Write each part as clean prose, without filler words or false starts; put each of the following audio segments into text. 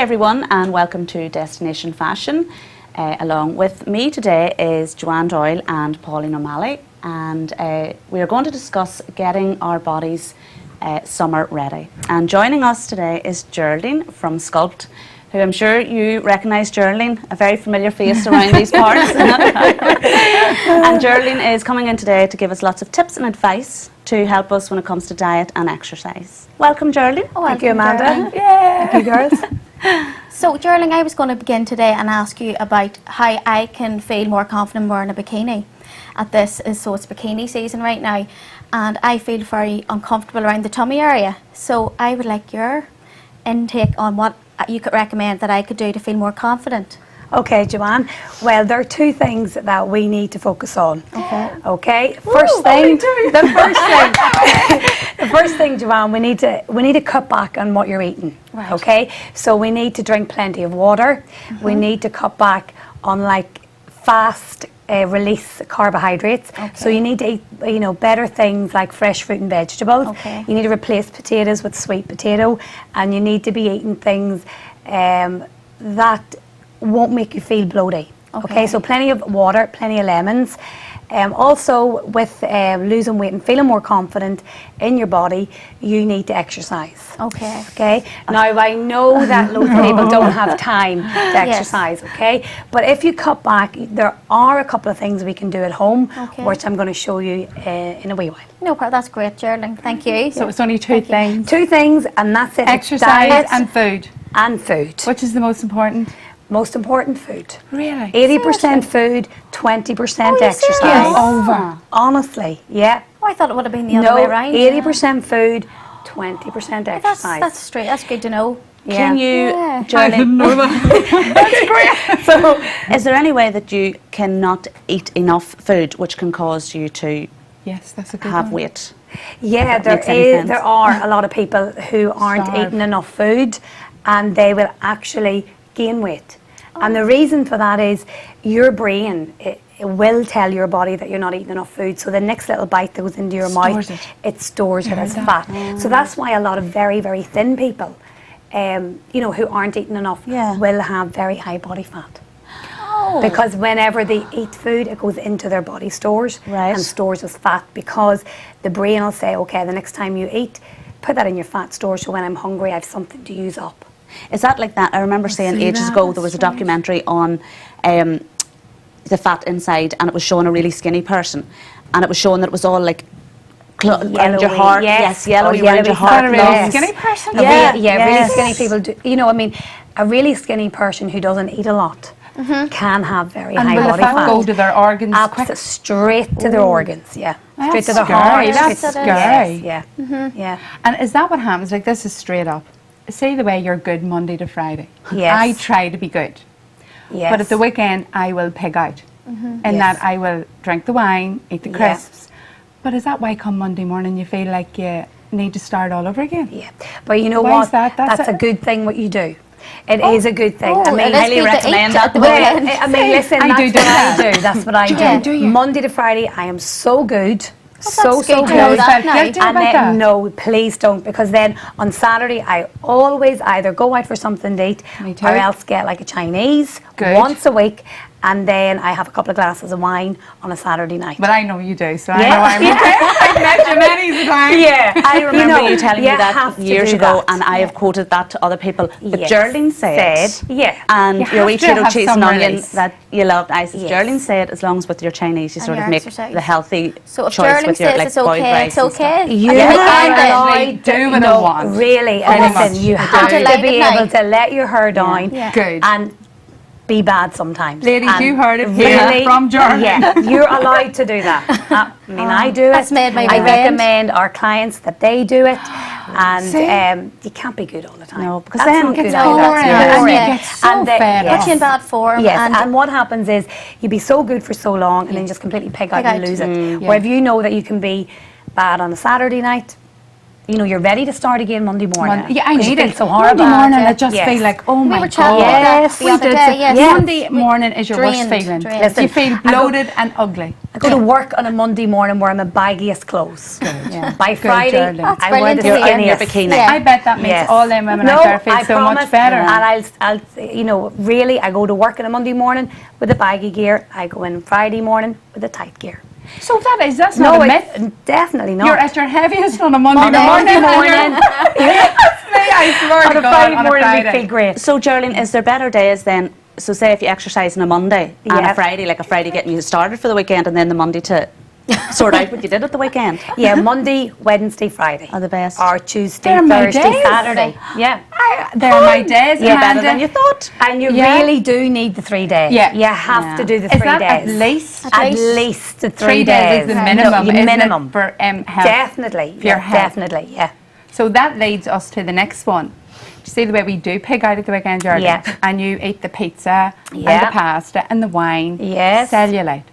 everyone, and welcome to Destination Fashion. Along with me today is JoAnne Doyle and Pauline O'Malley, and we are going to discuss getting our bodies summer ready. And joining us today is Geraldine from Sculpt, who I'm sure you recognise. Geraldine, a very familiar face around these parts. And Geraldine is coming in today to give us lots of tips and advice to help us when it comes to diet and exercise. Welcome, Geraldine. Oh, thank you, Amanda. Yeah. Thank you, girls. So, Geraldine, I was going to begin today and ask you about how I can feel more confident wearing a bikini. So it's bikini season right now, and I feel very uncomfortable around the tummy area. So I would like your intake on what you could recommend that I could do to feel more confident. Okay, JoAnne. Well, there are two things that we need to focus on. Okay. Ooh, first thing, the first thing, JoAnne, we need to cut back on what you're eating. Right. Okay. So we need to drink plenty of water. We need to cut back on fast release carbohydrates. Okay. So you need to eat, better things like fresh fruit and vegetables. Okay. You need to replace potatoes with sweet potato, and you need to be eating things that won't make you feel bloated. Okay, so plenty of water, plenty of lemons. Also, with losing weight and feeling more confident in your body, you need to exercise. Okay. Okay. Now, I know that loads of people don't have time to exercise. Okay, but if you cut back, there are a couple of things we can do at home, which I'm going to show you in a wee while. No problem. That's great, Geraldine. Thank you. So it's only two things. Two things, and that's it. Exercise and food. And food. Which is the most important? Most important, food. Really? 80% food, 20% exercise. Yes. Over. Honestly, yeah. Oh, I thought it would have been the other way around. 80% food, 20% exercise. That's straight. That's good to know. Yeah. Can you, Yeah. I didn't know that. That's great. So, is there any way that you cannot eat enough food which can cause you to Yes, that's a good have one. weight? yeah, If that makes any sense. there are a lot of people who aren't Starve. eating enough food, and they will actually gain weight. And the reason for that is your brain, it will tell your body that you're not eating enough food. So the next little bite that goes into your mouth, it stores it as fat. So that's why a lot of very, very thin people, who aren't eating enough, will have very high body fat. Because whenever they eat food, it goes into their body stores and stores as fat, because the brain will say, okay, the next time you eat, put that in your fat store, so when I'm hungry I have something to use up. Is that like that? I remember seeing ages ago there was a documentary on the fat inside, and it was showing a really skinny person, and it was showing that it was all like around your heart. Yes, yellowy around your heart. A really skinny person? Really skinny people do. A really skinny person who doesn't eat a lot can have very high body fat. Go to their organs Straight to their organs, straight to their scary. heart. That's scary. Yeah. And is that what happens? Like, this is straight up. Say the way you're good Monday to Friday. Yes. I try to be good. Yes. But at the weekend, I will pig out. And that I will drink the wine, eat the crisps. But is that why come Monday morning you feel like you need to start all over again? Yeah. But you know Why what? is that? That's a good thing what you do. It is a good thing. I mean, highly recommend that. Listen, that's what I do. Do you? Monday to Friday, I am so good. So good. good. And then, no, please don't, because then on Saturday I always either go out for something to eat or else get like a Chinese once a week, and then I have a couple of glasses of wine on a Saturday night. But I know you do, so I know I'm okay. I've met you many times. Yeah, I remember you telling me that years ago, that. and I have quoted that to other people. But Geraldine said, and You your wheat have to cheeto have cheese some and onion release. that you loved. I said, Geraldine said, as long as with your Chinese, you And sort of your make exercise. the healthy So if choice Geraldine with your says like it's boiled okay, rice it's and stuff. okay. You I can are make allowed do what I want. Really, Pretty listen, much. you have do to like be it now. able to let your hair down Good. and be bad sometimes. Ladies, And you heard it here from Geraldine. Yeah, you're allowed to do that. I mean, I do it. That's made my I revenge. recommend our clients that they do it, and you can't be good all the time. No, because That's then not it gets good either. boring, It's and boring. you get so And fed up. Put you in bad form. Yes, and what happens is you be so good for so long and then just completely pig out and lose it. Or if you know that you can be bad on a Saturday night, you know, you're ready to start again Monday morning. Yeah, I 'Cause you need feel it. so horrible. Monday morning, Yeah. I just Yes. feel like, oh We my were chatting God. about that Yes. the We other did day. say Yes. Yes. Monday morning is your worst Drained, feeling. drained. Listen, You feel I go- bloated and ugly. I go to work on a Monday morning wearing my baggiest clothes. Yeah. By Good, Friday, darling. That's I wear brilliant the to hear. You're in your skinniest. bikini. Yeah. I bet that makes Yes. all them women No, out there feel I so promise, much better. And I'll, you know, really, I go to work on a Monday morning with the baggy gear. I go in Friday morning with the tight gear. So that's not No, a myth. it's definitely not. You're at your heaviest on a Monday on a Monday morning. I swear On to a God, Friday on a morning, we Friday. feel great. So, Geraldine, is there better days then? So, say if you exercise on a Monday and Yeah. a Friday, like a Friday getting you started for the weekend, and then the Monday to sort out what you did at the weekend. Yeah, Monday, Wednesday, Friday Are the best. Or Tuesday, They're my Thursday, days. Saturday. Yeah. They're my days, Yeah. Better Amanda. than you thought. And you Yeah. really do need the 3 days. Yeah. You have Yeah. to do the Is 3 that days. at least? At least the 3 days is the Right. minimum, No, isn't minimum. it, for health? Definitely. For your Yeah, health. definitely, yeah. So that leads us to the next one. Do you see the way we do pig out at the weekend, Jordan? Yeah. And you eat the pizza and Yeah. the pasta and the wine. Yes. Cellulite.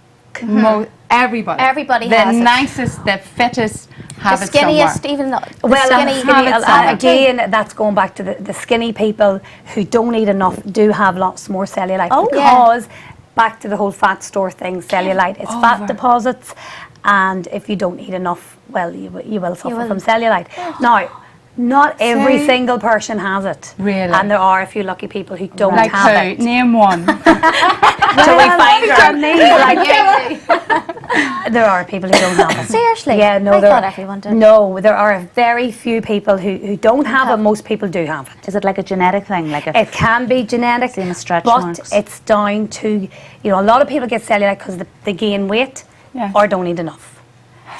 Everybody. Everybody the has it. nicest, the fittest have The it somewhere. skinniest, even the Well, skinny. have it somewhere. again, that's going back to the skinny people who don't eat enough do have lots more cellulite. Oh. Because, back to the whole fat store thing, cellulite is Over. fat deposits, and if you don't eat enough, well, you will suffer from cellulite. Now, not every See? single person has it. Really? And there are a few lucky people who don't Like have who? it. Name one. Shall we find her name? Like, there are people who don't have it. Seriously? Yeah, no, I there thought are, everyone did. No, there are very few people who don't have it. Most people do have it. Is it like a genetic thing? Like It can be genetic, Same as stretch but marks. it's down to, you know, a lot of people get cellulite because they gain weight Yeah. or don't eat enough.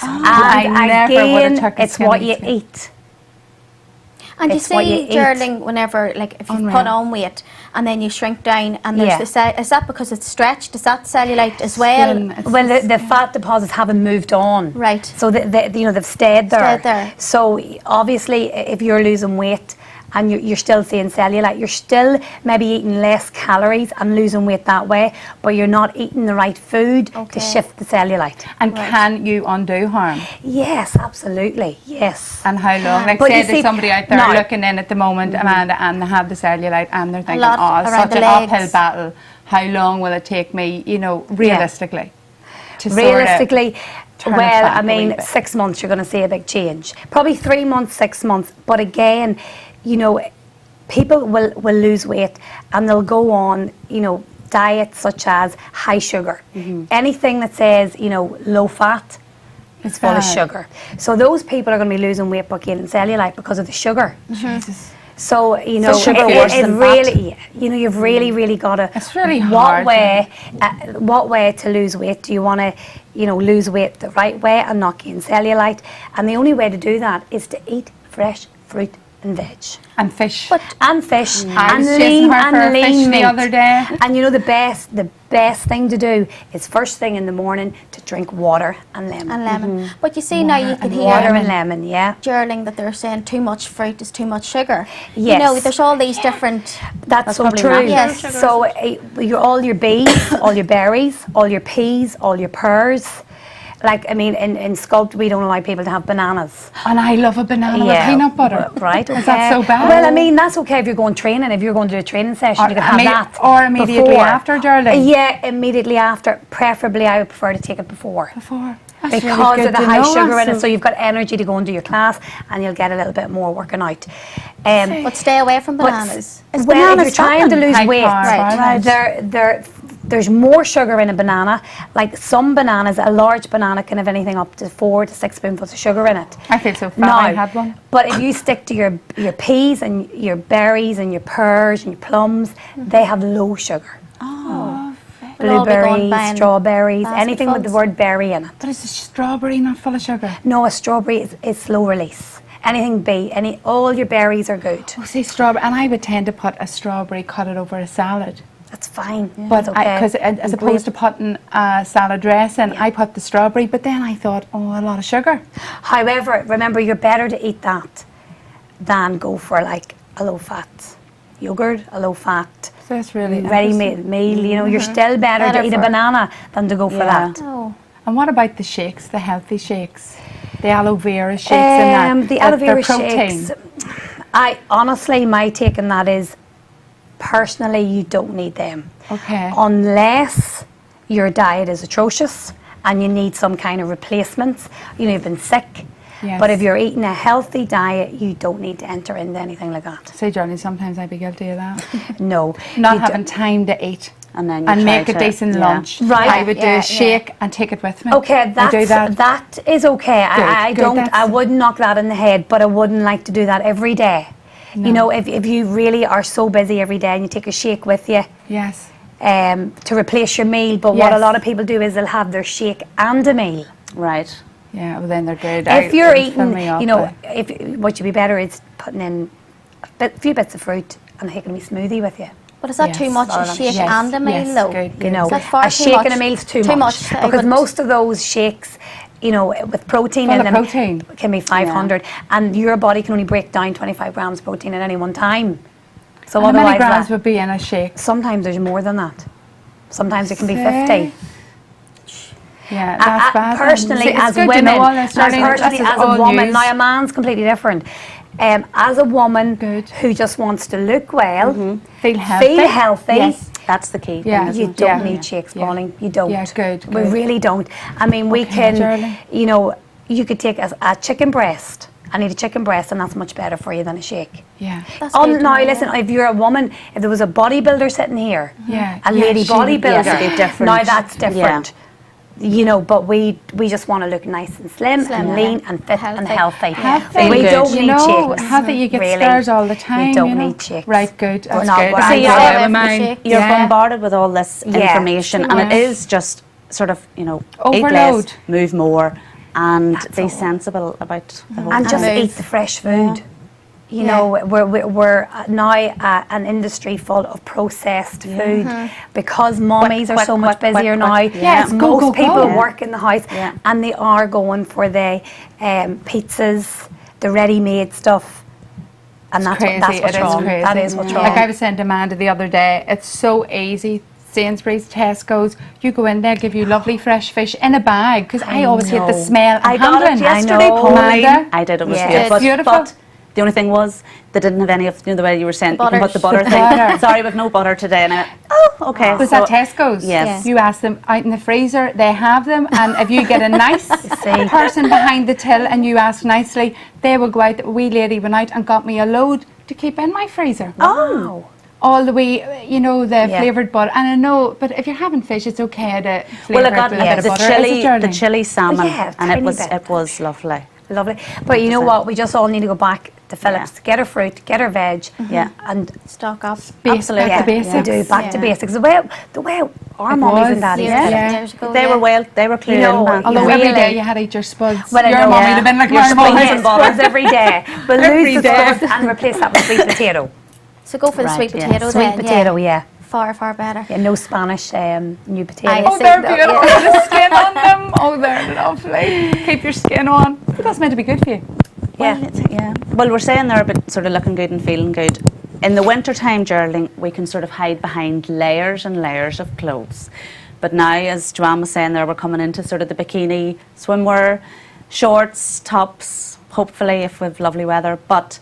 I And never would've again, took a it's what skinny you skin. eat. And you It's what you see, eat. Geraldine, whenever, like, if you Unreal. put on weight and then you shrink down, and there's Yeah. is that because it's stretched? Is that cellulite as well? Skin, it's Well, the fat deposits haven't moved on. Right. So, you know, they've stayed there. Stayed there. So, obviously, if you're losing weight and you're still seeing cellulite, you're still maybe eating less calories and losing weight that way, but you're not eating the right food Okay. to shift the cellulite. And can you undo harm? Yes, absolutely. Yes. And how long? Like, But say you there's see, somebody out there now- looking in at the moment, Amanda, and they have the cellulite, and they're thinking, lot oh, it's around such the an uphill legs. battle. How long will it take me, you know, realistically? To Realistically, turn it well, back I a mean, wee bit. 6 months you're going to see a big change. Probably 3 months, 6 months. But again, you know, people will lose weight and they'll go on, you know, diets such as high sugar. Anything that says, you know, low fat, It's full of bad. sugar. So those people are going to be losing weight but gaining cellulite because of the sugar. Jesus. So, you know, sugar worse than really, you know, you've really got to. It's really what hard, what way to lose weight? Do you want to, you know, lose weight the right way and not gain cellulite? And the only way to do that is to eat fresh fruit and veg. And fish. And fish I and was chasing lean her for a and fish lean the meat. other day. And you know the best thing to do is first thing in the morning to drink water and lemon. And lemon. But you see, now you can hear Water and lemon, yeah. Geraldine that they're saying too much fruit is too much sugar. Yes. You know, there's all these different. That's so probably true. natural Yes. sugar, So all your bees, all your berries, all your peas, all your pears. Like, I mean, in Sculpt, we don't allow people to have bananas. And I love a banana with peanut butter. Right, okay. Is that so bad? Well, I mean, that's okay if you're going training. If you're going to do a training session, Or you can have that. or immediately before. after, Geraldine? Yeah, immediately after. Preferably, I would prefer to take it before. Before. That's Because really good of the to high know, sugar in it, so- so you've got energy to go and do your class, and you'll get a little bit more working out. But stay away from But bananas. well, if bananas you're trying to fattening? lose High weight, carb, right. there's more sugar in a banana. Like some bananas, a large banana can have anything up to 4 to 6 spoonfuls of sugar in it. I feel so fat. I had one. But if you stick to your peas and your berries and your pears and your plums, they have low sugar. We'll all be going Blueberries, buying strawberries, basket anything with the fulls. word berry in it. But is a strawberry not full of sugar? No, a strawberry is slow release. Anything all your berries are good. Oh, say strawberry. And I would tend to put a strawberry, cut it over a salad. That's fine. But That's okay. because as opposed to putting a salad dressing, I put the strawberry. But then I thought, oh, a lot of sugar. However, remember, you're better to eat that than go for like a low-fat yogurt, a low-fat So that's really ready-made meal. You know, you're still better Better to eat a for- banana than to go for Yeah. that. Oh. And what about the shakes, the healthy shakes? The aloe vera shakes and that. The aloe vera protein. shakes. I honestly, my take on that is, personally, you don't need them. Okay. Unless your diet is atrocious and you need some kind of replacements. You know, you've been sick. Yes. But if you're eating a healthy diet, you don't need to enter into anything like that. Say, Johnny, sometimes I'd be guilty of that. No. Not you having time to eat. And then make a decent lunch. Right. I would do a shake and take it with me. Okay, I do that. that is okay. I Good, don't. that's- I wouldn't knock that in the head, but I wouldn't like to do that every day. No. You know, if you really are so busy every day and you take a shake with you Yes. to replace your meal, but what a Yes. lot of people do is they'll have their shake and a meal. Right. Yeah, well then they're good. If you're It'll fill eating, me up, you know, but- what should be better is putting in a few bits of fruit and taking a wee smoothie with you. But is that Yes. too much a Yes. shake Yes. and a meal Yes. though? Good, You good. know, Is that far a too shake much? and a meal is too Too much. much, I Because wouldn't- most of those shakes, you know, with protein Full in of them, protein. can be 500, and your body can only break down 25 grams of protein at any one time. So How many otherwise, grams would be in a shake? sometimes there's more than that. Sometimes it can be Say. 50. Yeah, that's bad. Personally, See, it's as good to women, know all this, Darlene. personally, This is as a all woman, news. now a man's completely different. As a woman Good. who just wants to look well, Feel healthy. yes, That's the key. Yeah. thing, isn't you it? don't Yeah. need shakes, Yeah. Pauline. You don't. Yeah, good, We good. really don't. I mean, we Okay, can, Darling. you know, you could take a chicken breast. I need a chicken breast, and that's much better for you than a shake. Yeah. That's good to Now, know, listen, yeah. if you're a woman, if there was a bodybuilder sitting here, Yeah. a Yeah, lady she would- bodybuilder, yes, it'd be different. now that's different. You know, but we just want to look nice and slim and yeah. lean and fit and healthy. Healthy. We Good. don't You need know, shakes. healthy, you get Really. scars all the time. We don't you know. need shakes. Right, good. We're That's not- good. we're I not- know Stay away with from the mine. shake. You're Yeah. bombarded with all this Yeah. information, and it Yes. is just sort of, you know, eat less, Overload. move more, and That's be all. sensible about the whole And thing. just move. eat the fresh food. You Yeah. know, we're now an industry full of processed food because mummies are so quick, much quick, busier quick, now. quick. Yeah, it's go, Most go, people go. work in the house, Yeah. and they are going for the pizzas, the ready-made stuff, and that's Crazy. what's It is wrong. crazy. That is what's Yeah. wrong. Like I was saying to Amanda the other day, it's so easy. Sainsbury's, Tesco's, you go in there, give you lovely fresh fish in a bag, because I always hate the know. smell. I and got it handling. yesterday, know. Pauline. Amanda? I did. It was Yeah. good. It's But, beautiful. but the only thing was they didn't have any of, you know, the way you were saying, you can butter. put the butter The thing. butter. Sorry, we've no butter today. And I went, oh, okay. Was So- that Tesco's? Yes. You ask them out in the freezer, they have them, and if you get a nice see. person behind the till and you ask nicely, they will go out. A wee lady went out and got me a load to keep in my freezer. Oh. All the way, you know, the Yeah. flavoured butter. And I know, but if you're having fish, it's okay to Well, flavour I got it with a bit of the butter. chili, Is it, Darlene? the chili salmon, yeah, and tiny bit. it was lovely. Lovely. But you know what? We just all need to go back to Phillips, get our fruit, get our veg, Yeah. and Stock up. Absolutely. Back to we basics. do back to Yeah. basics. The way our It mummies was, and daddies Years, did it. Yeah. years ago. They yeah. were well. They were clear. know, in, Although Really? every day you had to eat your spuds. Well, I your know, mum yeah. would have been like Your my spuds mum. and butter. Spuds every day. But Every lose the day. spuds and replace that with sweet potato. So go for the Right, sweet yeah. potato Sweet then. potato, yeah. Far, far better. Yeah, no Spanish new potato. Aye, Oh, they're beautiful. The skin on them. Oh, they're lovely. Keep your skin on. But that's meant to be good for you. Well, yeah. Well, we're saying there about sort of looking good and feeling good. In the winter time, Geraldine, we can sort of hide behind layers and layers of clothes. But now, as JoAnne was saying there, we're coming into sort of the bikini, swimwear, shorts, tops, hopefully if we've lovely weather. But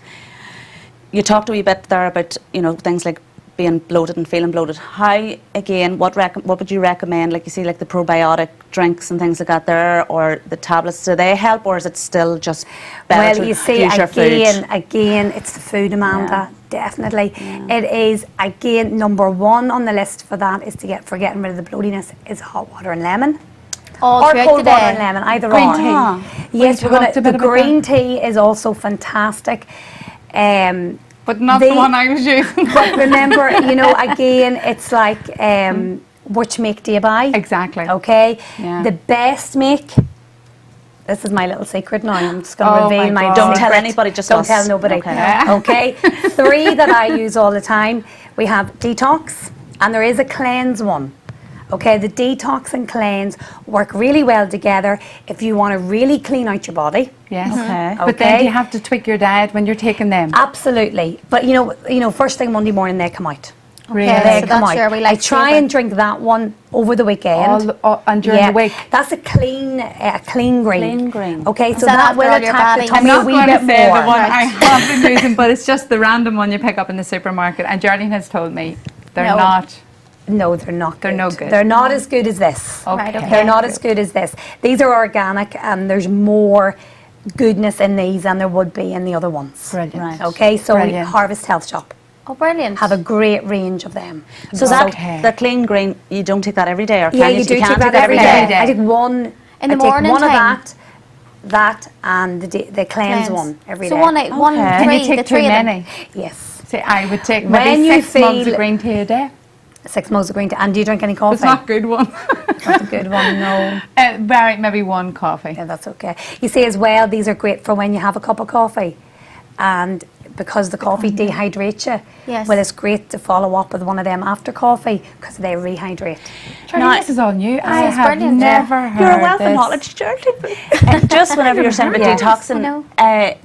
you talked a wee bit there about, you know, things like being bloated and feeling bloated. How, again, what would you recommend? Like you see, like the probiotic drinks and things like that there, or the tablets, do they help, or is it still just better Well, to you see, use your food? again, it's the food, Amanda. Yeah. Definitely. It is, again, number one on the list for that is for getting rid of the bloatiness is hot water and lemon. All Or throughout cold the day. water and lemon, either Green or. tea. Yes, We we're gonna, talked a bit the about green tea is also fantastic. But not They- the one I was using. But remember, you know, again, it's like which make do you buy? Exactly. Okay. Yeah. The best make. This is my little secret now. I'm just going to Oh reveal my my. God. Don't tell secret. anybody, just don't us. tell nobody. Okay. Okay. 3 that I use all the time. We have detox, and there is a cleanse one. Okay, the detox and cleanse work really well together if you want to really clean out your body. Yes. Okay. But then Okay. you have to tweak your diet when you're taking them. Absolutely. But you know, first thing Monday morning they come out. Really? They so come that's out. your wee I try lifesaver. and drink that one over the weekend. And during the week. That's a clean green. Clean green. Okay, so that that after will all your attack the body? tummy a wee bit say more. the one I have been using, but it's just the random one you pick up in the supermarket. And JoAnne has told me they're No. not. No, they're not good. They're no good. They're not as good as this. Right, okay. They're not as good as this. These are organic and there's more goodness in these than there would be in the other ones. Brilliant. Right. Okay, so Brilliant. Harvest Health Shop Oh, brilliant. have a great range of them. So that Okay. the clean green, you don't take that every day, or can Yeah, you do can take that it every day. day. I take one In the I take morning one time? of that and the cleanse one every day. So one, one, Okay. Can three, you take the too three of them. many? Yes. See, I would take When maybe you 6 mugs of feel- green tea a day. 6 mugs of green tea. And do you drink any coffee? It's not a good one. Not a good one, no. Maybe one coffee. Yeah, that's okay. You see as well, these are great for when you have a cup of coffee. And because the coffee dehydrates you, Yes. well, it's great to follow up with one of them after coffee because they rehydrate. Charlie, this is all new. I it's have brilliant, yeah. never heard You're a wealth of this. knowledge, Geraldine. Just whenever you're saying about Yes, I detoxing, know.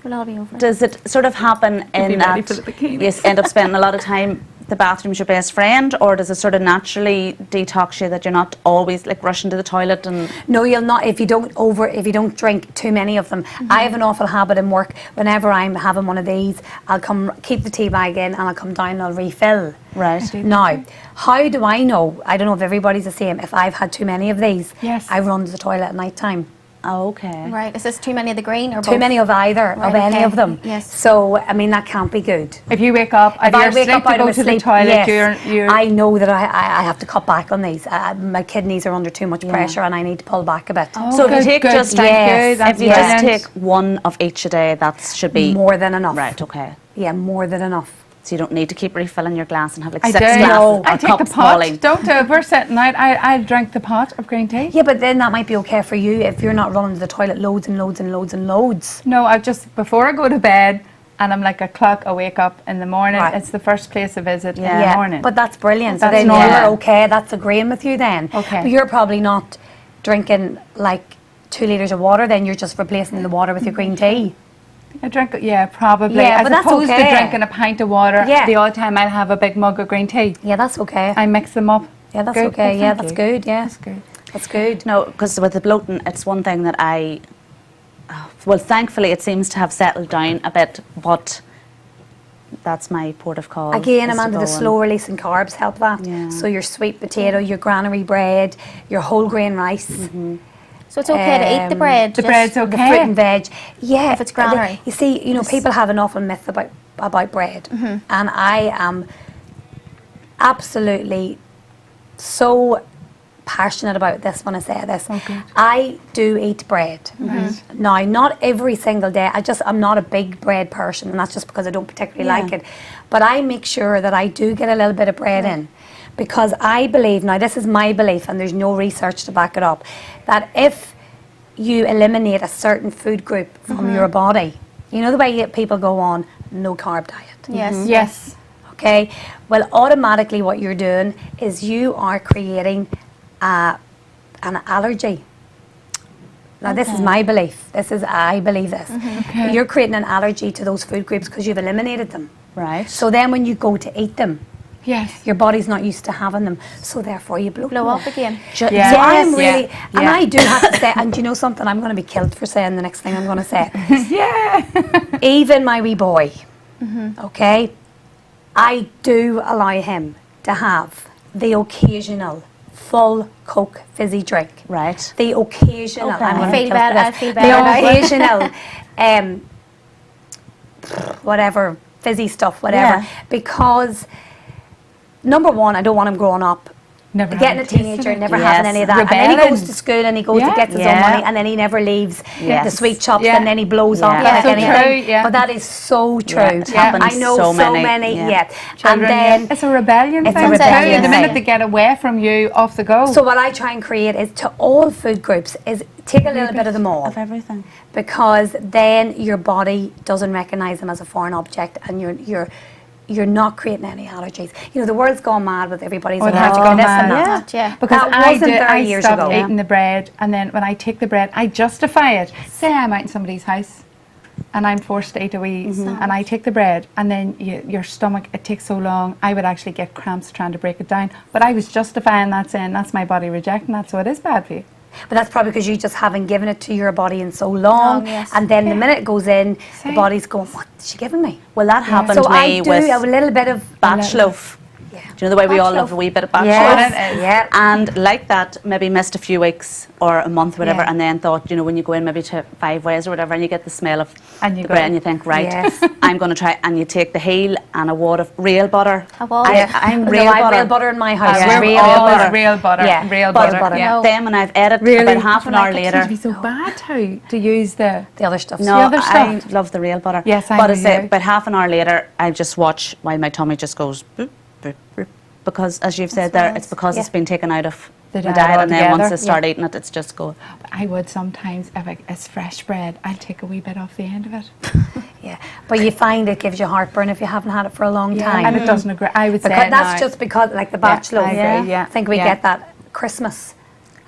We'll all be over it. does it sort of happen in be ready that for the bikini. you end up spending a lot of time, the bathroom's your best friend, or does it sort of naturally detox you that you're not always like rushing to the toilet and... No, you'll not if you don't drink too many of them. I have an awful habit in work. Whenever I'm having one of these, I'll come keep the tea bag in and I'll come down and I'll refill. Right. Now, how do I know? I don't know if everybody's the same. If I've had too many of these, Yes. I run to the toilet at night time. Oh, okay. Right, is this too many of the green or Too both? many of either, Right, of any okay. of them. Yes. So, I mean, that can't be good. If you wake up, If I wake up to out go of to sleep, the toilet, yes, you're I know that I have to cut back on these. My kidneys are under too much pressure and I need to pull back a bit. So if you good, take good, just... thank Yes, you. That's If you just brilliant. take one of each a day, that should be... More than enough. Right, okay. Yeah, more than enough. So you don't need to keep refilling your glass and have like I 6 do. glasses or I take the cups pot. falling. Don't do it. We're sitting out. I drink the pot of green tea. Yeah, but then that might be okay for you if you're not running to the toilet loads and loads and loads and loads. No, I just, before I go to bed, and I'm like a clock, I wake up in the morning. Right. It's the first place I visit in the Yeah. morning. But that's brilliant. That's so then normal. you're okay. That's agreeing with you then. Okay. But you're probably not drinking like 2 litres of water. Then you're just replacing the water with your green tea. I drink, yeah, probably. Yeah, As but that's opposed okay. to drinking a pint of water, Yeah. the odd time I'll have a big mug of green tea. Yeah, that's okay. I mix them up. Yeah, that's Good. okay. Oh, Yeah, thank that's you. good. Yeah, That's good. that's good. No, because with the bloating, it's one thing that well, thankfully it seems to have settled down a bit, but that's my port of call. Again, is to Amanda, go the and- slow releasing carbs help that. Yeah. So your sweet potato, your granary bread, your whole grain rice. So it's okay to eat the bread? The just- bread's The fruit okay. and veg, yeah. If it's granary. You see, people have an awful myth about bread, and I am absolutely so passionate about this when I say this. Okay. I do eat bread. Now, not every single day. I'm not a big bread person, and that's just because I don't particularly like it. But I make sure that I do get a little bit of bread in. Because I believe, now this is my belief and there's no research to back it up, that if you eliminate a certain food group from your body, you know the way people go on no carb diet, Yes. Yes. okay? Well, automatically what you're doing is you are creating an allergy. Now this is my belief. I believe this. Okay. You're creating an allergy to those food groups because you've eliminated them. Right. So then when you go to eat them, Yes. your body's not used to having them, so therefore you bloat. Blow up again. Yeah. So I'm Yes. really, Yeah. and Yeah. I do have to say, and you know something, I'm going to be killed for saying the next thing I'm going to say. Yeah. Even my wee boy, okay, I do allow him to have the occasional full Coke fizzy drink. Right. The occasional, Okay. I'm I gonna feel be killed for better, I this. feel better now. The occasional, whatever, fizzy stuff, whatever. Yeah. Because, number one, I don't want him growing up Never getting a having tasted teenager, it. never Yes. having any of that. And then he Rebelling. goes to school and he goes to Yeah. get his own Yeah. money and then he never leaves Yes. the sweet shops Yeah. and then he blows Yeah. off Yeah, like so anything. true, yeah. But that is so true. it happens I know so so many, many, yeah. yeah. Children, And then, it's a rebellion It's a thing too. rebellion The minute thing. they get away from you, off they go. so what I try and create is to all food groups is take a little bit of them all. Of everything. Because then your body doesn't recognise them as a foreign object and you're not creating any allergies. You know, the world's gone mad with everybody's allergic that's to gone this and mad. that. Yeah. Because That I wasn't there I years stopped ago. eating the bread, and then when I take the bread, I justify it. Say I'm out in somebody's house, and I'm forced to eat a wee, and I take the bread, and then your stomach, it takes so long, I would actually get cramps trying to break it down. But I was justifying that, saying that's my body rejecting that, so it is bad for you. But that's probably because you just haven't given it to your body in so long. Yes. And then the minute it goes in, the body's going, what is she giving me? Well, that happened So to I me do with have a little bit of batch loaf. Yeah. Do you know the way we all Batch love a loaf. wee bit of batch Yes. loaf? It is. Yeah. And like that, maybe missed a few weeks or a month, whatever, Yeah. and then thought, you know, when you go in maybe to Five Ways or whatever, and you get the smell of And you the go, bread, and you think, right, Yes. I'm going to try, and you take the heel and a wad of real butter. A wad? I'm No, real I have butter. real butter in my house. We're Real all butter. real butter. Yeah, Real butter, butter. butter. Yeah. No. Then when I've ate it, Really? about half an hour Like it later. It'd be so bad to use the... The other stuff. No, The other I stuff. love the real butter. Yes, I but know I say you. about half an hour later, I just watch while my tummy just goes boop, boop, boop. Because, as you've said there, right. it's because it's been taken out of The my diet diet, and then once altogether. I start eating it, it's just go. I would sometimes, if it's fresh bread, I'll take a wee bit off the end of it. Yeah. But you find it gives you heartburn if you haven't had it for a long time. And it doesn't agree. I would say Because that's now- just because, like the batch loaf. I agree, yeah. I think we Yeah. get that at Christmas,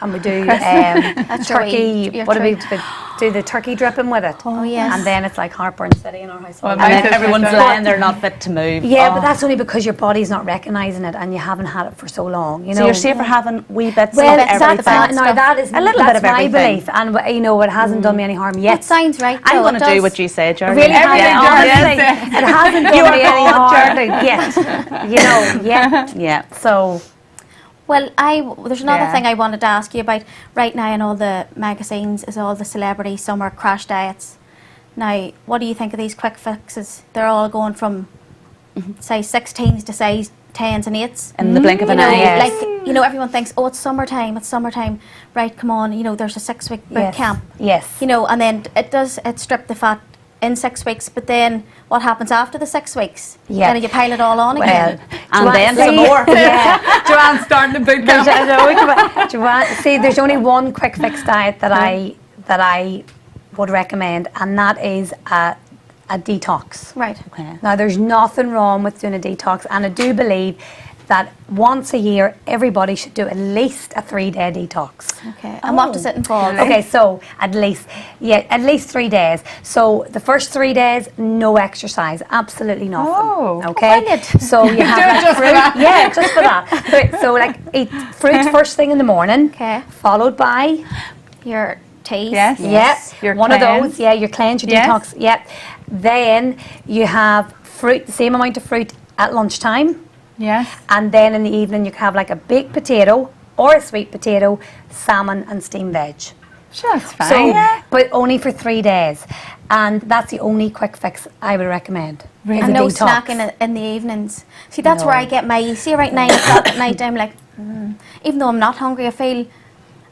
and we do That's your turkey. wee- your What do we turkey. do? The turkey dripping with it. Oh, yes. And then it's like heartburn city in our house. Well, And my then sister everyone's does. lying, they're not fit to move. Yeah, Oh. but that's only because your body's not recognising it and you haven't had it for so long. You know. So you're safer having wee bits well, of bits, everything. that's that's not- now that is A little that's bit of my everything. belief, and you know it hasn't done me any harm yet. It sounds right. I'm though, going it to do does. what you say, Jerry. Really, Everything hasn't, does. honestly, it hasn't done me any harm yet. You know, yet. Yeah. So Well, there's another Yeah. thing I wanted to ask you about. Right now in all the magazines is all the celebrity summer crash diets. Now, what do you think of these quick fixes? They're all going from size 16s to size 10s and 8s. In the blink of You an know, eye. yes. like, you know, everyone thinks, oh, it's summertime. Right, come on, you know, there's a 6-week boot yes, camp. yes. You know, and then it stripped the fat in 6 weeks, but then what happens after the 6 weeks? Yeah. Then you pile it all on Well, again. And JoAnne, then some see- more. Yeah. JoAnne's starting the boot There's, camp. JoAnne, see, there's only one quick fix diet that I would recommend, and that is a detox. Right. Okay. Now, there's nothing wrong with doing a detox, and I do believe that once a year, everybody should do at least a 3-day detox. Okay. And what does it involve? Okay, so at least 3 days. So the first 3 days, no exercise, absolutely nothing. Oh. Okay. brilliant. So you have like just for fruit. that. Yeah, just for that. So like eat fruit first thing in the morning. Okay. Followed by Your teas. Yes. yeah, Your one cleanse. of those. Yeah, your cleanse, your Yes. detox. Yeah. Then you have fruit, the same amount of fruit at lunchtime. Yes. And then in the evening you can have like a baked potato or a sweet potato, salmon and steamed veg. Sure, that's fine. So, but only for 3 days. And that's the only quick fix I would recommend. Really? is And a no detox. snacking in the evenings. See, that's No. where I get my, you see, around 9 o'clock at night, I'm like, even though I'm not hungry, I feel,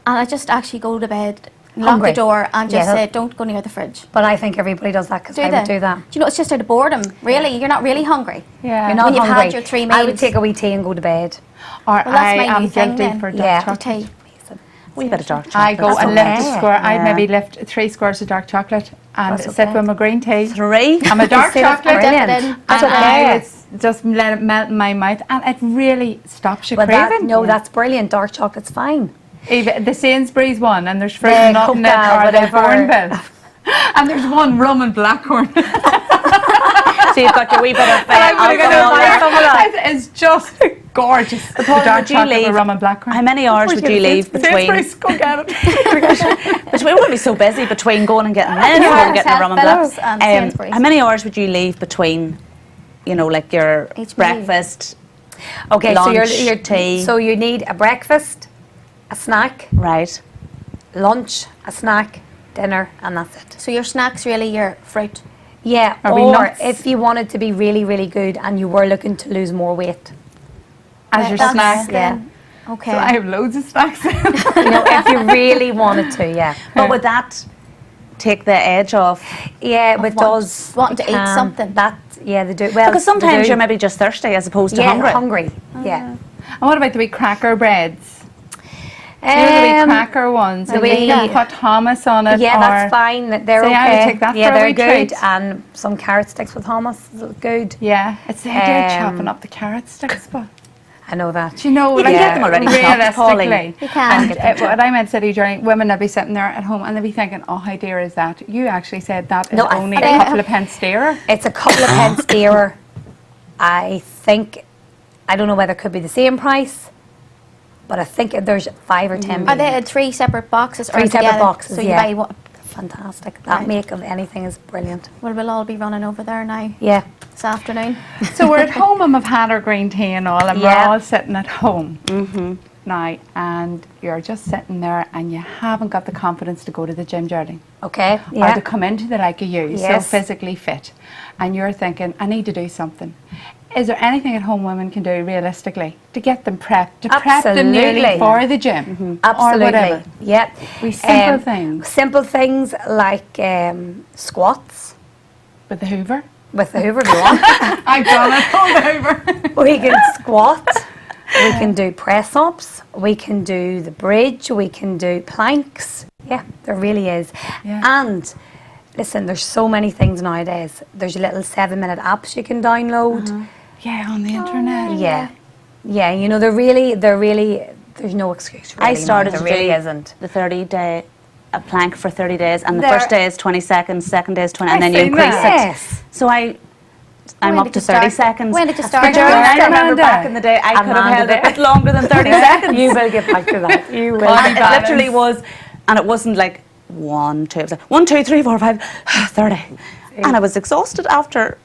and I just actually go to bed, lock Hungry. the door, and just Yeah. say, don't go near the fridge. But I think everybody does that because Do I they? would do that. Do you know, it's just out of boredom, really. You're not really hungry. Yeah. You're not When you've had hungry. your 3 I would meals. take a wee tea and go to bed. Or Well, that's my I am new thing guilty then. for dark Yeah. The chocolate. tea. Wee bit of dark chocolate. I go That's and lift a okay. square. I'd Yeah. maybe lift 3 squares of dark chocolate and That's sit okay. with my green tea. 3. I'm a dark See, that's chocolate. brilliant. Dip it in. That's and okay. I would just let it melt in my mouth, and it really stops you But craving. that's brilliant. Dark chocolate's fine. Even the Sainsbury's one, and there's fruit The and nothing in it, Coca, or the whatever. Bourneville. And there's one rum and blackcurrant. So you've got your wee bit of I'm gonna go alcohol there. there. It's just gorgeous. The Paul, dark would you chocolate leave- with rum and blackcurrant. How many hours would you leave between? Sainsbury's, go get it. Between, we'll be so busy between going and getting in, Yeah, going and getting the rum and Phillips black. and Sainsbury's. How many hours would you leave between, you know, like your Each meal. breakfast, Okay, so lunch, you're tea? So you need a breakfast, a snack, Right. lunch, a snack, dinner, and that's it. So your snack's really your fruit. Yeah, Are we or nuts? if you wanted to be really, really good and you were looking to lose more weight. As your That's snack. then- Okay. So I have loads of snacks. You know, if you really wanted to, yeah. But would that take the edge off? Yeah, but it want- does. wanting to it eat can. something. That, yeah, they do. Well, Because they sometimes do. you're maybe just thirsty as opposed to yeah, hungry. hungry. Yeah. And what about the wee cracker breads? You know the wee cracker ones, the and you wee- can put hummus on it. Yeah, or that's fine. They're So okay. yeah, I would take that yeah, for a they're wee good. treat. And some carrot sticks with hummus is good. Yeah, it's the idea of Um, chopping up the carrot sticks, but I know that. You know, You can get them already chopped, Pauline. realistically. You can. And what I meant to say during women will be sitting there at home and they'll be thinking, oh, how dear is that? You actually said that is No, I only a think- couple of pence dearer. It's a couple of pence dearer. I think, I don't know whether it could be the same price, but I think there's 5 or 10. Are they 3 separate boxes? or 3 separate together? boxes, So you yeah. buy one. Fantastic. That Right. make of anything is brilliant. Well, we'll all be running over there now Yeah. this afternoon. So we're at home and we've had our green tea and all, and Yeah. we're all sitting at home now, and you're just sitting there and you haven't got the confidence to go to the gym, Geraldine. Okay. Or Yeah. to come into the like of you, so Yes. physically fit, and you're thinking, I need to do something. Is there anything at home women can do realistically to get them prepped, to prep them nearly Absolutely. for the gym or Absolutely. whatever? Yeah. We simple things. Simple things like squats With the Hoover? with the Hoover if you want. I've done it, hold the Hoover. We can squat. We can do press ups. We can do the bridge. We can do planks. Yeah, there really is. Yeah. And listen, there's so many things nowadays. There's little 7-minute apps you can download. Yeah, on the internet. Yeah. Yeah, you know, there's no excuse really. I started there to really do isn't. the 30-day, a plank for 30 days, and the There- first day is 20 seconds, second day is 20, and I've then you seen increase that. it. Yes. So I'm When up did to you 30 start? seconds. When did you start? But Geraldine, I remember Amanda. back in the day, I could have Amanda held it a did. bit longer than 30 seconds. You will get back to that. You will. And it balance. literally was, and it wasn't like 1, 2, it was like 1, 2, 3, 4, 5, 30. And I was exhausted after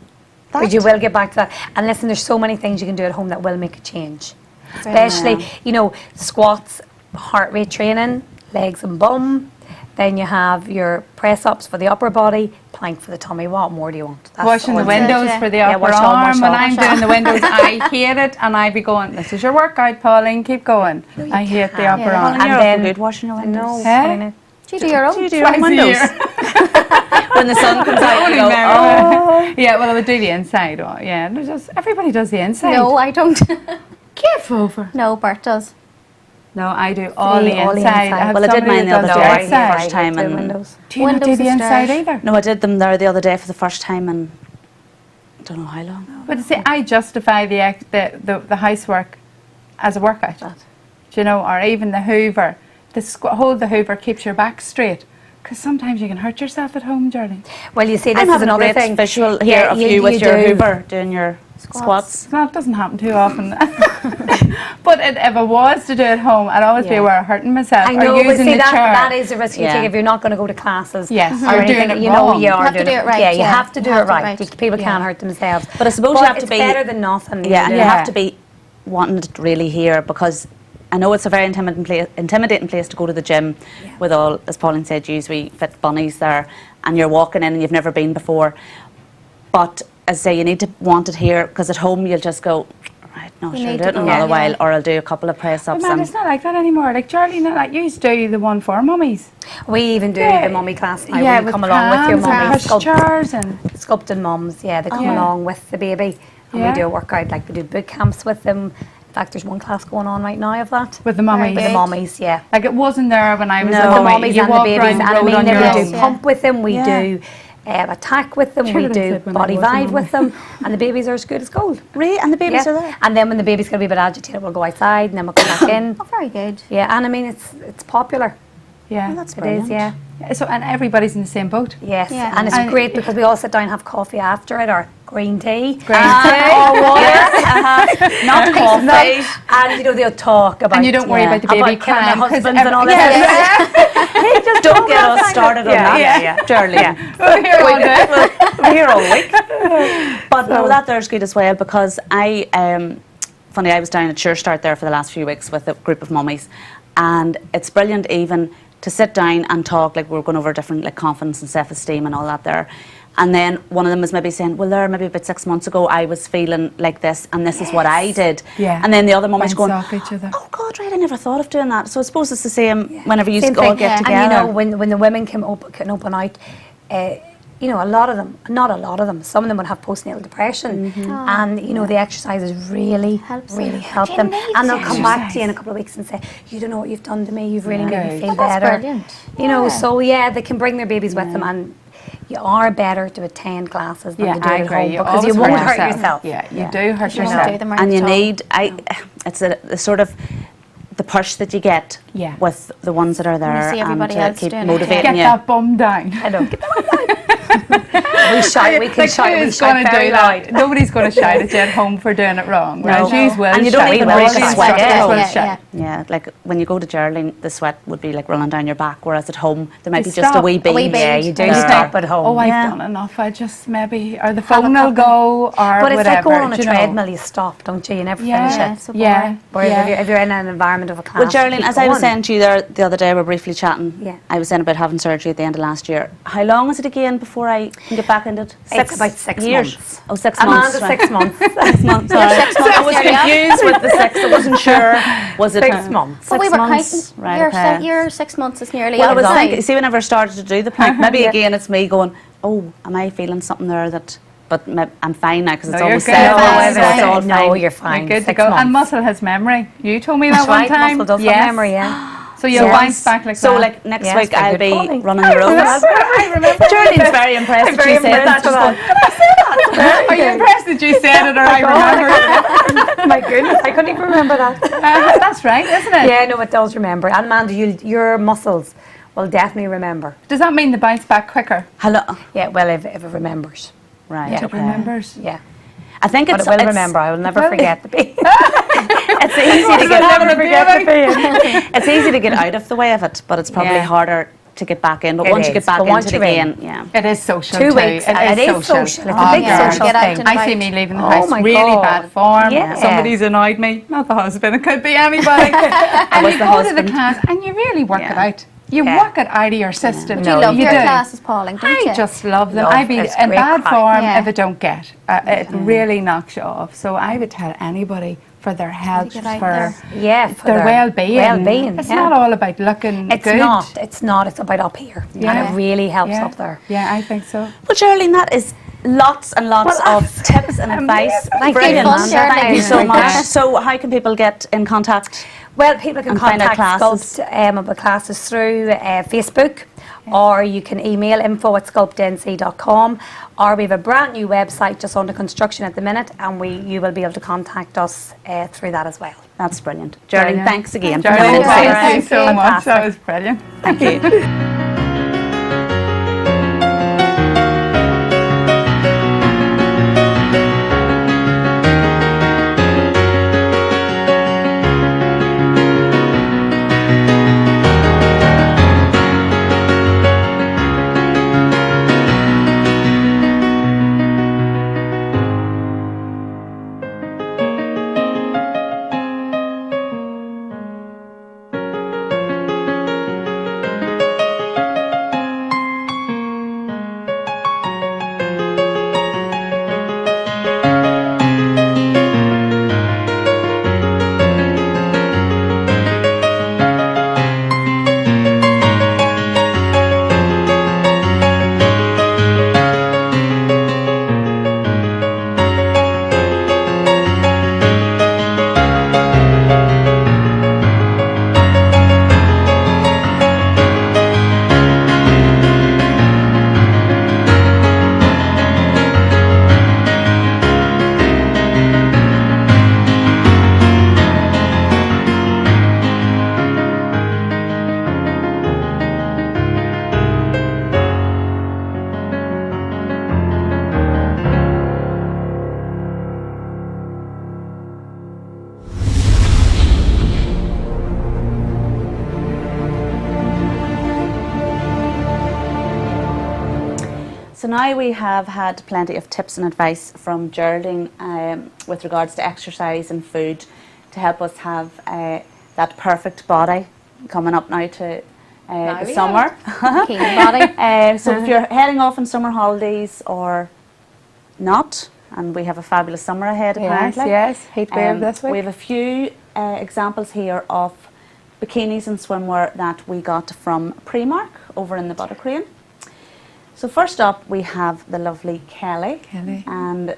that. But you will get back to that. And listen, there's so many things you can do at home that will make a change. Especially, you know, squats, heart rate training, legs and bum. Then you have your press ups for the upper body, plank for the tummy. What more do you want? That's Washing all the it is. windows Yeah. for the Yeah, upper wash all, arm. wash When all. I'm doing the windows, I hate it, and I be going, this is your workout, Pauline, keep going. I hate the upper Yeah. arm. And you're And then- awful good washing your windows. No, Huh? Pauline. Do you do your own? Do you do your own Twice a windows? year. When the sun comes out, you Only go, mirror. Yeah, well, I would do the inside. Oh, yeah, there's just everybody does the inside. No, I don't. Give over. No, Bert does. No, I do all the all the inside. inside. have Well, I did somebody mine the that other does day. the I outside. first time do and- windows. Do you not do Windows the and inside stairs. either? No, I did them there the other day for the first time, and I don't know how long. But see, I justify the housework as a workout. Do you know, or even the Hoover. Hold the Hoover keeps your back straight. Because sometimes you can hurt yourself at home, Geraldine. Well, you see, this I'm is having a another great thing. visual here Yeah, of you with your do. Hoover doing your squats. Well, it doesn't happen too often. But if I was to do it at home, I'd always be Yeah. aware of hurting myself I or know, but using see, the that, chair. that is a risk you Yeah. take if you're not going to go to classes. Yes, or you're anything, doing it you know, wrong. you are have to doing do it right, Yeah, you yeah. have to do You it have to do it right. right. People Yeah. can't hurt themselves. But I suppose But you have to it's be better than nothing. Yeah, and know. you have to be wanting it really here, because I know it's a very intimidating place to go to the gym with all, as Pauline said, usually fit bunnies there, and you're walking in and you've never been before. But as I say, you need to want it here, because at home you'll just go, right, no, You sure, need do to it in go, another yeah. while, or I'll do a couple of press But ups. man, it's not like that anymore. Like Charlie, not like you used to do the one for mummies. We even do Yeah. the mummy class now. Yeah, We with come along with your prams and mummy. push-chairs and Sculpting mums, yeah, they come Yeah. along with the baby. And Yeah. we do a workout, like we do boot camps with them. In fact, there's one class going on right now of that. with the mummies. With the Right. mummies, yeah. Like it wasn't there when I was No. a The mummy. mummies You and the walk babies. round And the I road mean, on then your we own. do Yeah. pump with them, we Yeah. do attack with them, Sure we what I do said when I body was a vibe mummy. with them, and the babies are as good as gold. Really? And the babies Yeah. are there? And then when the baby's going to be a bit agitated, we'll go outside and then we'll come back in. Oh, very good. Yeah, and I mean, it's popular. Yeah. Well, that's It brilliant. is, yeah. So and everybody's in the same boat. Yes, Yeah. and it's And- great because we all sit down and have coffee after it, or green tea. Green Or water. Not coffee. And, you know, they'll talk about... And you don't worry about the baby killing their crying, 'cause husbands and all every- that. Yes. Don't get us started on that. Yeah. Charlie. We're here all day. We're here all week. But no, that there's good as well, because I, funny, I was down at Sure Start there for the last few weeks with a group of mummies, and it's brilliant even to sit down and talk, like we're going over different, like confidence and self-esteem and all that there. And then one of them was maybe saying, well, there, maybe about 6 months ago, I was feeling like this, and this is what I did. Yeah. And then the other mummy's Bounce going, off each other. oh, God, right, I never thought of doing that. So I suppose it's the same whenever you Same all thing. get together. And you know, when the women can open out, you know, a lot of them, not a lot of them, some of them would have postnatal depression, and you know, the exercises really Helps really them. help You them, need and they'll to come back to exercise. you in a couple of weeks and say, you don't know what you've done to me, you've really made me Good. feel Well, that's better. brilliant. You know, Yeah. so yeah, they can bring their babies with them, and you are better to attend classes than Yeah, to do I it at agree. home You because you always won't hurt yourself. Yeah, you do hurt You don't yourself. do them right And you at all. need, it's the sort of the push that you get Yeah. with the ones that are there see everybody and to else keep doing it, motivating Get you. that bum down. I know. Get we shout. We can Like, shout. We who's shout going to very do loud. that? Nobody's going to shout at you at home for doing it wrong. Whereas No. you will And you don't shout. even All break the a sweat instructors at home. will Yeah, shout. Yeah, like when you go to Geraldine, the sweat would be like running down your back, whereas at home there might You be just a stop. wee A bead. wee bead. Yeah, you do You stop at home. Oh, I've Yeah. done enough. I just maybe, or the phone will go, or But it's whatever. like going on a do you know? treadmill. You stop, don't you? You never Yeah, finish Yeah, it. so yeah, boring. Whereas yeah. if you're in an environment of a class, Well, Geraldine, keep as I was going. saying to you there the other day, we were briefly chatting. Yeah. I was saying about having surgery at the end of last year. How long is it again before I can get back into it? It's about 6 years. months. Oh, 6 Amanda, months. right. 6 months. 6 months. Sorry. 6 months I was nearly up. confused with the 6. I wasn't sure. Was it 6 months. But we 6 were months? counting. Right, Your, okay. your 6 months is nearly Well, I up. was now. thinking, see, whenever I started to do the plank, maybe Yeah. again it's me going, oh, am I feeling something there that, but I'm fine now because it's No, you're almost good. set. You're fine, so you're it's all No, fine. you're fine. You're good to 6 go. months. And muscle has memory. You told me that That's one right. time. Muscle does Yes. have memory, yeah. So you'll Yes. bounce back like So that. like next Yes, week very I'll good be calling. running the roads. I remember. Geraldine's very impressed that very she said that. impressed She's with going, Are you impressed that you said it or I remember? My goodness, I couldn't even remember that. That's right, isn't it? Yeah, no, it does remember. And Amanda, your muscles will definitely remember. Does that mean the bounce back quicker? hello. Yeah, well, if it remembers. Right, Yeah. okay. Remembers. Yeah. I think But it's, it will it's, remember. I will never will. forget the pain. it's easy to get never forget the pain. it's easy to get out of the way of it, but it's probably Yeah. harder to get back in. But It once you is, get back but once into it you're in. again, yeah. It is social 2 too. weeks. It is social. It's a Oh, big yeah. social Get out thing. and I see about. me leaving the Oh house my really God. bad form. Yeah. Somebody's annoyed me. Not the husband. It could be anybody. and was you the go to the husband. class and you really work it Yeah. out. You Yeah. work it out of your system. Do you love you your do. classes, Pauline, don't you? I just love them. Love, I'd be it's in great bad crack. form Yeah. if I don't get. It really knocks you off. So I would tell anybody for their health, get out for there. Yeah, for their well-being. Well-being. It's yeah. not all about looking It's good. not. It's not. It's about up here. And Yeah. it really helps Yeah. up there. Yeah, I think so. Well, Geraldine, that is lots and lots of tips and advice. Thank you, Brilliant. Amanda. Thank Thank you so Thank much. you. So how can people get in contact? Well, people can And find out contact classes. Sculpt about classes through Facebook, or you can email info@sculptnc.com, or we have a brand new website just under construction at the minute, and you will be able to contact us through that as well. That's brilliant. Geraldine, Brilliant. thanks again for Geraldine, coming No in. worries. thank you so much. Fantastic. That was brilliant. Thank you. So now we have had plenty of tips and advice from Geraldine with regards to exercise and food to help us have that perfect body coming up now to the we summer. Bikini body. So if you're heading off on summer holidays or not, and we have a fabulous summer ahead apparently. Yes, heat wave this week. We have a few examples here of bikinis and swimwear that we got from Primark over in the Buttercrane. So first up we have the lovely Kelly. And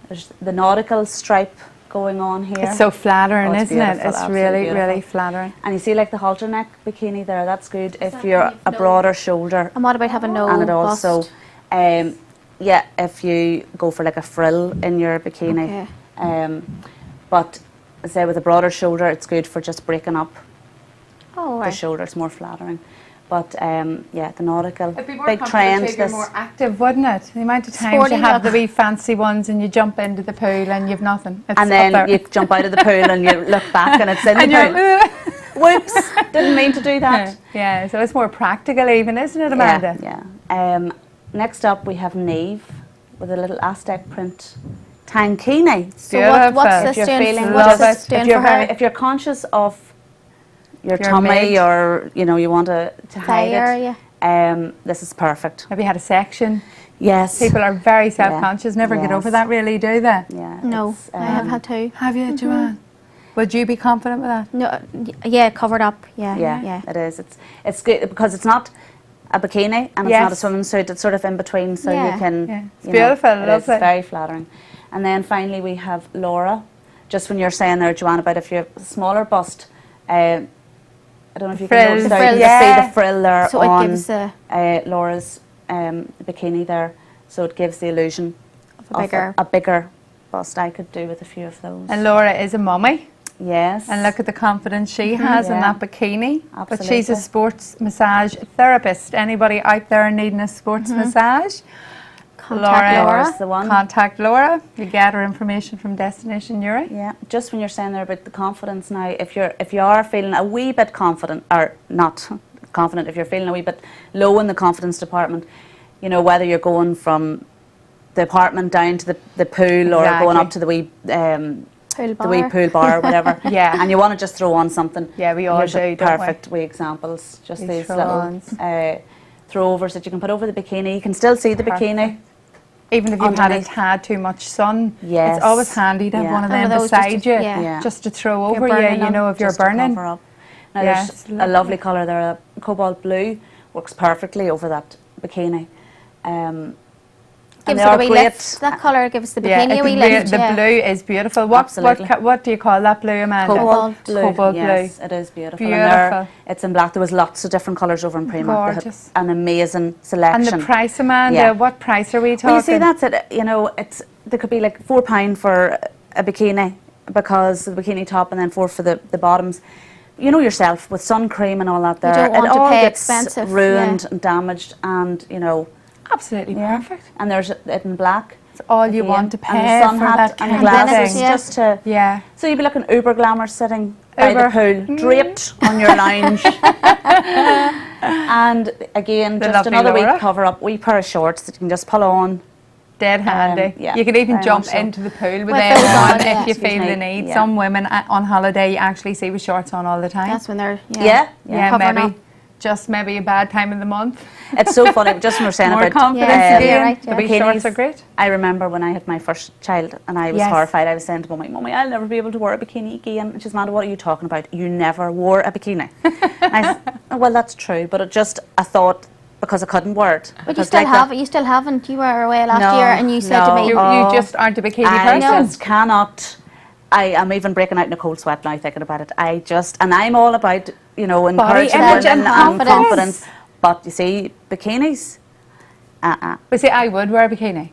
there's the nautical stripe going on here. It's so flattering, Oh, it's isn't it? beautiful, It's absolutely really, beautiful. really flattering. And you see like the halter neck bikini there, that's good if that you're kind of a no- broader shoulder. And what about having no And it also bust? Yeah, if you go for like a frill in your bikini. Okay. But say with a broader shoulder, it's good for just breaking up Oh, the right. shoulder. It's more flattering. But yeah, the nautical, It'd be more big comfortable trend. too if you're more active, wouldn't it? The amount of times Sporty you have look. the wee fancy ones and you jump into the pool and you've nothing. It's and up then there. you jump out of the pool and you look back and it's in and the you're pool. Whoops, didn't mean to do that. yeah, so it's more practical even, isn't it, Amanda? Yeah. Next up we have Neve with a little Aztec print tankini. So what's If this you're doing? feeling, What's love this it. doing if you're for her? if you're conscious of your Your tummy mid. or you want to hide it, area. this is perfect. Have you had a section? Yes. People are very self-conscious, never get over Yes. that really, do they? Yeah. No, it's, I have had two. Have you, JoAnne? Would you be confident with that? No, yeah, covered up. Yeah, Yeah, it is. It's good because it's not a bikini and it's not a Yes. swimming suit. It's sort of in between, so Yeah. you can. Yeah. It's you know, beautiful, it is lovely. very flattering. And then finally we have Laura. Just when you're saying there, JoAnne, about if you have a smaller bust, I don't know if you can Frills. notice The there, you frills. can see Yeah. the frill there So it on gives a Laura's bikini there. So it gives the illusion a bigger. a bigger bust. I could do with a few of those. And Laura is a mummy. Yes. And look at the confidence she has in Yeah. that bikini. But she's Absolutely. a sports massage therapist. Anybody out there needing a sports massage? Contact Laura. Laura's the one. Contact Laura. You get her information from Destination Uri. Yeah, just when you're saying there about the confidence now, if you are feeling a wee bit confident or not confident, if you're feeling a wee bit low in the confidence department, whether you're going from the apartment down to the pool or going up to the wee Pool the wee bar. pool bar or whatever. Yeah. And you want to just throw on something. Yeah, we all Here's do, a don't we? perfect wee examples. Just These these throw-ons. little throwovers that you can put over the bikini. You can still see the bikini. Even if you've Underneath. had too much sun, Yes. it's always handy to have Yeah. one of One them of those just beside to- you, yeah. just to throw If you're over you, burning them, if you're Just to burning. cover up. Now Yeah, there's it's a lovely. lovely colour there. A cobalt blue works perfectly over that bikini. And Gives they it a are wee great. lift. That colour gives the Yeah, bikini a wee it's lift. the yeah. blue is beautiful. What Absolutely. what do you call that blue, Amanda? Cobalt blue. Cobalt Yes, blue. it is beautiful. Beautiful. And it's in black. There was lots of different colours over in Primark. They had Gorgeous. an amazing And seletion. the price, Amanda, Yeah. what price are we talking? Well, you see, that's it. There could be like £4 for a bikini because the bikini top, and then 4 for the bottoms. You know yourself with sun cream and all that. There, don't want it to all pay gets expensive, ruined yeah. and damaged, and Absolutely perfect. And there's it in black. It's all you again, want to and the pay sun for hat that and the kind of glasses, thing. Yeah. just to. Yeah. So you'd be looking uber glamour sitting by the Uber. pool, draped on your lounge. And again, The just lovely another wee Laura. cover up, wee pair of shorts that you can just pull on. Dead handy. yeah, You could even very jump much so. into the pool with With them those on on, if yeah. you Excuse feel the me, need. yeah. Some women on holiday you actually see with shorts on all the time. That's when they're Yeah. yeah, covering maybe up. just maybe a bad time of the month. It's so funny, just when we're saying More about confidence Yeah, again. yeah, right, yeah. The wee bikinis. shorts are great. I remember when I had my first child and I was Yes. horrified. I was saying to Mummy, I'll never be able to wear a bikini again. And she's, Amanda, what are you talking about? You never wore a bikini. And I said, oh, well, that's true, but I thought because I couldn't wear it. But you Because still like have that- it. You still haven't. You were away last No, year, and you said to no. me, You Oh. just aren't a bikini I person. just cannot. I am even breaking out in a cold sweat now thinking about it. And I'm all about, encouraging image women and and confidence. confidence. But you see, bikinis, But see, I would wear a bikini.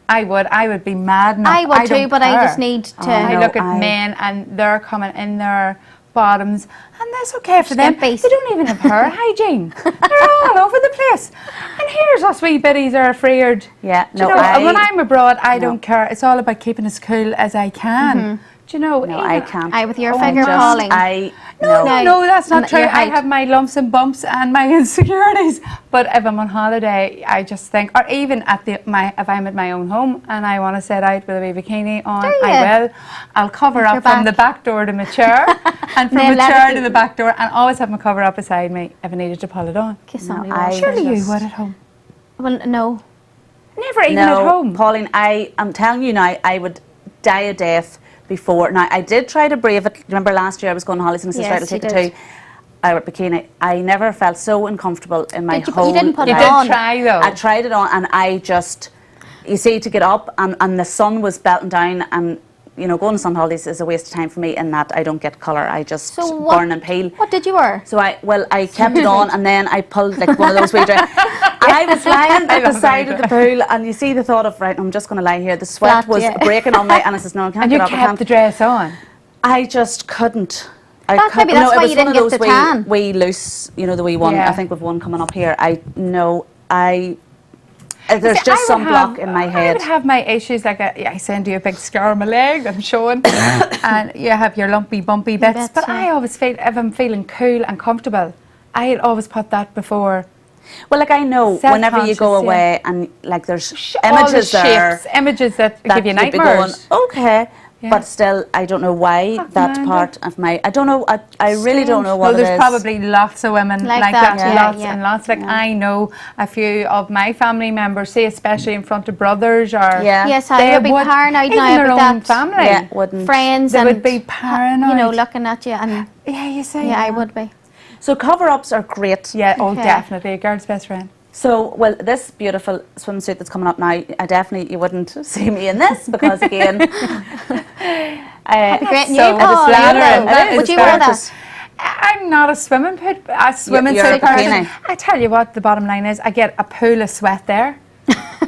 I would be mad enough. I would too, don't but I just care. need to. I I know, look at I- men and they're coming in their bottoms and that's okay for them. They Skimpies. don't even have hair hygiene. They're all over the place. And here's us wee biddies are afraid. Yeah, Do you no, know, I- when I'm abroad, I no. don't care. It's all about keeping as cool as I can. Do you know? no, I even- can't. Aye, with your Oh, figure, just- Pauline. No, that's not And true. your I height. have my lumps and bumps and my insecurities. But if I'm on holiday, I just think, or even if I'm at my own home and I want to sit out with a wee bikini on, Do I you? will. I'll cover With up your from the back. back door to my chair, and from Then the let chair it to be- the back door, and always have my cover up beside me if I needed to pull it on. Kiss No, on me. I- Walsh. Surely you just- would at home. Well, no. Never even No, at home. Pauline, I'm telling you now, I would die a death before. Now, I did try to brave it. Remember last year I was going on holidays and I said, Yes, right, I'll take you it did. too. I wear a bikini. I never felt so uncomfortable in my Did you- whole you didn't put You it life. did on. try though. I tried it on and I just, you see, to get up and the sun was belting down and, going on sun holidays is a waste of time for me in that I don't get colour. I just So what- burn and peel. What did you wear? So I kept it on and then I pulled like one of those wee dresses. I was lying at the love side that of the pool, and you see the thought of, right, I'm just going to lie here. The sweat Flat, was yeah. breaking on me, and I says, no, I can't And get you up. I kept can't. the dress on. I just couldn't. Maybe that's it why was you one didn't of get those the tan. wee loose, you know, the wee one. Yeah. I think we've one coming up here. There's See, just I some would block have- in my I head. would have my issues like I send you a big scar on my leg, I'm showing, and you have your lumpy, bumpy bits. bits, But yeah. I always feel, if I'm feeling cool and comfortable, I'll always put that before. Well, like I know, whenever you go Self-conscious, yeah. away and like there's All the images there shapes, images that give you you'd be going, nightmares. okay, Yeah. but still, I don't know why that Amanda. part of my. I don't know. I really don't know what Well, it there's is. probably lots of women Like like that, that, yeah, lots yeah. and lots. Like I know a few of my family members, say especially in front of brothers or Yeah. Yes, I would be paranoid even now their about own that. family. Yeah, wouldn't. Friends They and would be paranoid. you know, looking at you, and Yeah, you say. yeah, I would be. So cover-ups are great. Yeah, oh, Okay. definitely a girl's best friend. So, well, this beautiful swimsuit that's coming up now, you wouldn't see me in this because again, Great new So Paul, flattering. you That will. is Would you wear gorgeous. that? I'm not a swimming suit you're a person. bikini. I tell you what, the bottom line is, I get a pool of sweat there.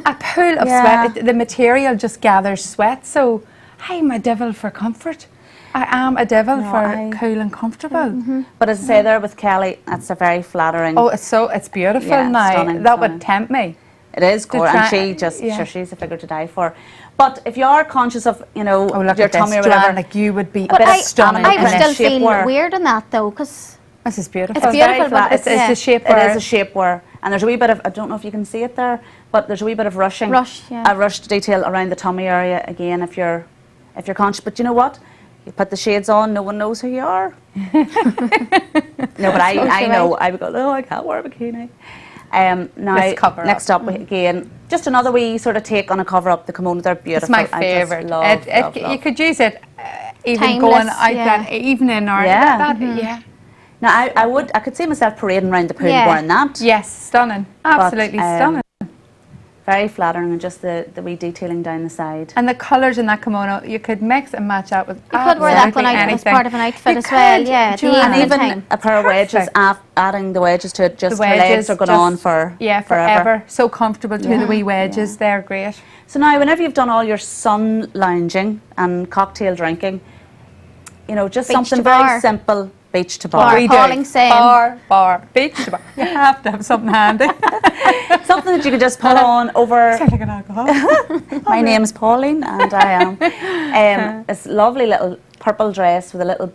A pool of Yeah. sweat. The material just gathers sweat. So I'm a devil for comfort. I am a devil for cool and comfortable. But as I say there with Kelly, that's a very flattering. Oh, it's beautiful Yeah, now. stunning, That stunning. would tempt me. It is To gorgeous, try- and she just, yeah. sure, she's a figure to die for. But if you are conscious of, you know, Oh, look your at this, tummy or whatever, JoAnne, like you would be But I- stunning. I I And would then still feel shapewear. weird in that though, because This is beautiful. It's very beautiful, flat. but It's a shape It wear. is a shapewear, and there's a wee bit of, I don't know if you can see it there, but there's a wee bit of rushing. Rush, yeah. A rushed detail around the tummy area again if you're conscious. But you know what? You put the shades on, no one knows who you are. No, but I know. I would go, no, I can't wear a bikini. Now, Let's cover next up, again, just another wee sort of take on a cover up. The kimono, they're beautiful. It's my I just favourite. love, love, You love. could use it even Timeless, going out yeah. that evening or Yeah. yeah. Now, I could see myself parading around the pool Yeah. wearing that. Yes, stunning. Absolutely stunning. Very flattering, and just the wee detailing down the side. And the colours in that kimono, you could mix and match out with you could wear that absolutely going out as anything. part of an outfit You as well. could, Yeah, at the JoAnne. And evening even time. a pair of wedges, Perfect. adding the wedges to it, just The the legs wedges are going just- on for forever. So comfortable too, Yeah. the wee wedges, they're great. So now, whenever you've done all your sun lounging and cocktail drinking, you know, just Beach something to very bar. simple, beach to Bar. bar. We do. Pauline saying. Bar, beach to bar. You have to have something handy. Something that you could just put on over. Sounds like an alcohol. My name's Pauline, and I am. This lovely little purple dress with a little